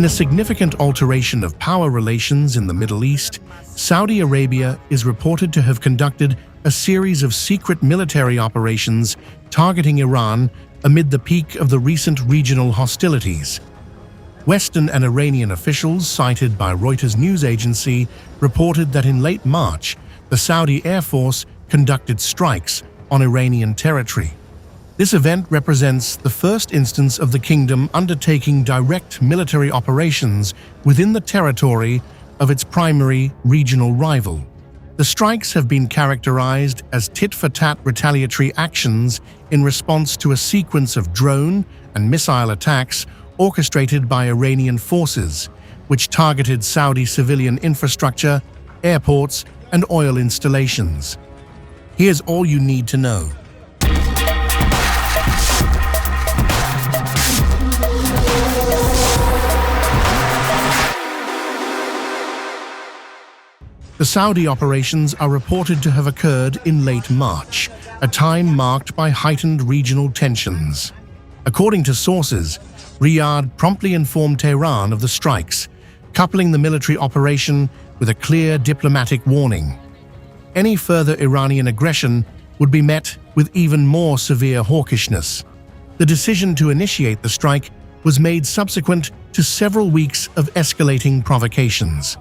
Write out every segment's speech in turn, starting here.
In a significant alteration of power relations in the Middle East, Saudi Arabia is reported to have conducted a series of secret military operations targeting Iran amid the peak of the recent regional hostilities. Western and Iranian officials, cited by Reuters News Agency, reported that in late March, the Saudi Air Force conducted strikes on Iranian territory. This event represents the first instance of the kingdom undertaking direct military operations within the territory of its primary regional rival. The strikes have been characterized as tit-for-tat retaliatory actions in response to a sequence of drone and missile attacks orchestrated by Iranian forces, which targeted Saudi civilian infrastructure, airports, and oil installations. Here's all you need to know. The Saudi operations are reported to have occurred in late March, a time marked by heightened regional tensions. According to sources, Riyadh promptly informed Tehran of the strikes, coupling the military operation with a clear diplomatic warning. Any further Iranian aggression would be met with even more severe hawkishness. The decision to initiate the strike was made subsequent to several weeks of escalating provocations.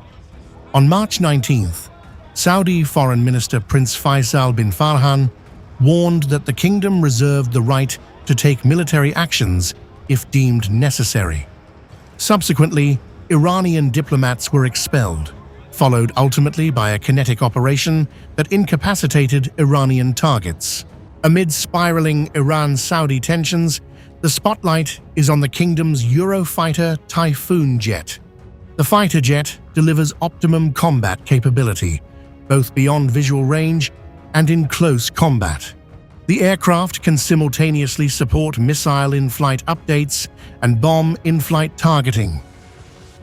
On March 19th, Saudi Foreign Minister Prince Faisal bin Farhan warned that the kingdom reserved the right to take military actions if deemed necessary. Subsequently, Iranian diplomats were expelled, followed ultimately by a kinetic operation that incapacitated Iranian targets. Amid spiraling Iran-Saudi tensions, the spotlight is on the kingdom's Eurofighter Typhoon jet. The fighter jet delivers optimum combat capability, both beyond visual range and in close combat. The aircraft can simultaneously support missile in-flight updates and bomb in-flight targeting.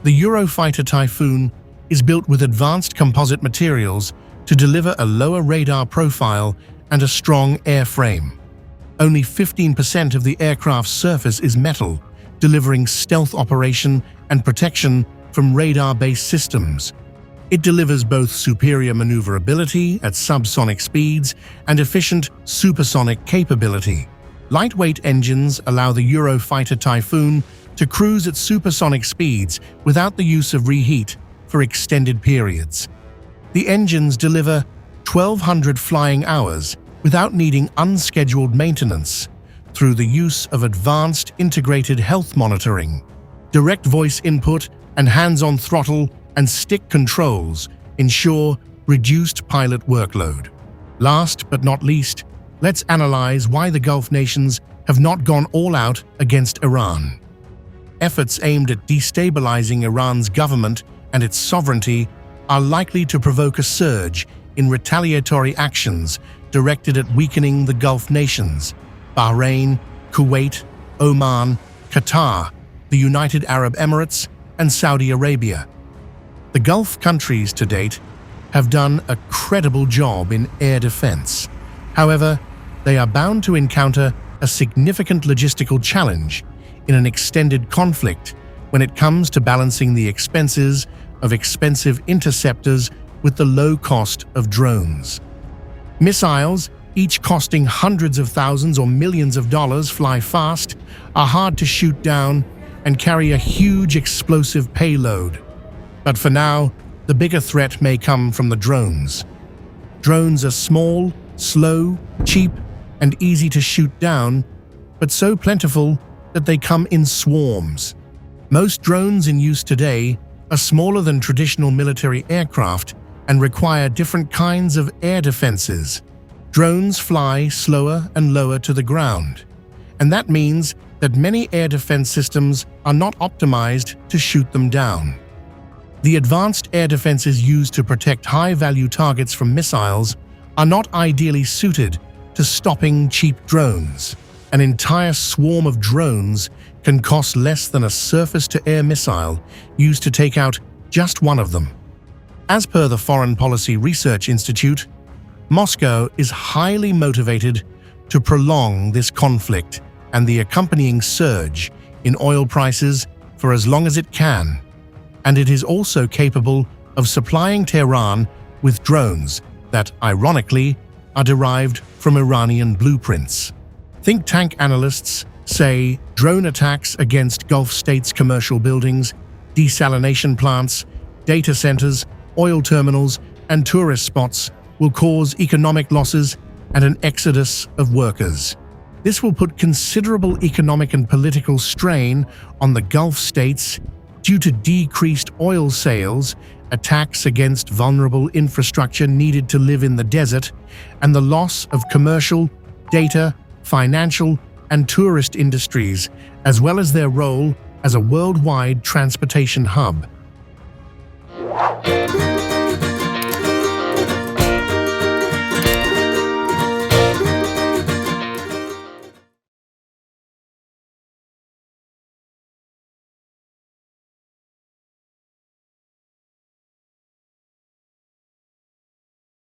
The Eurofighter Typhoon is built with advanced composite materials to deliver a lower radar profile and a strong airframe. Only 15% of the aircraft's surface is metal, delivering stealth operation and protection from radar-based systems. It delivers both superior maneuverability at subsonic speeds and efficient supersonic capability. Lightweight engines allow the Eurofighter Typhoon to cruise at supersonic speeds without the use of reheat for extended periods. The engines deliver 1,200 flying hours without needing unscheduled maintenance through the use of advanced integrated health monitoring. Direct voice input and hands-on throttle and stick controls ensure reduced pilot workload. Last but not least, let's analyze why the Gulf nations have not gone all out against Iran. Efforts aimed at destabilizing Iran's government and its sovereignty are likely to provoke a surge in retaliatory actions directed at weakening the Gulf nations: Bahrain, Kuwait, Oman, Qatar, the United Arab Emirates, and Saudi Arabia. The Gulf countries to date have done a credible job in air defense. However, they are bound to encounter a significant logistical challenge in an extended conflict when it comes to balancing the expenses of expensive interceptors with the low cost of drones. Missiles, each costing hundreds of thousands or millions of dollars, fly fast, are hard to shoot down, and carry a huge explosive payload. But for now, the bigger threat may come from the drones. Drones are small, slow, cheap, and easy to shoot down, but so plentiful that they come in swarms. Most drones in use today are smaller than traditional military aircraft and require different kinds of air defenses. Drones fly slower and lower to the ground, and that means that many air defense systems are not optimized to shoot them down. The advanced air defenses used to protect high-value targets from missiles are not ideally suited to stopping cheap drones. An entire swarm of drones can cost less than a surface-to-air missile used to take out just one of them. As per the Foreign Policy Research Institute, Moscow is highly motivated to prolong this conflict and the accompanying surge in oil prices for as long as it can, and it is also capable of supplying Tehran with drones that, ironically, are derived from Iranian blueprints. Think tank analysts say drone attacks against Gulf states' commercial buildings, desalination plants, data centers, oil terminals, and tourist spots will cause economic losses and an exodus of workers. This will put considerable economic and political strain on the Gulf states due to decreased oil sales, attacks against vulnerable infrastructure needed to live in the desert, and the loss of commercial, data, financial, and tourist industries, as well as their role as a worldwide transportation hub.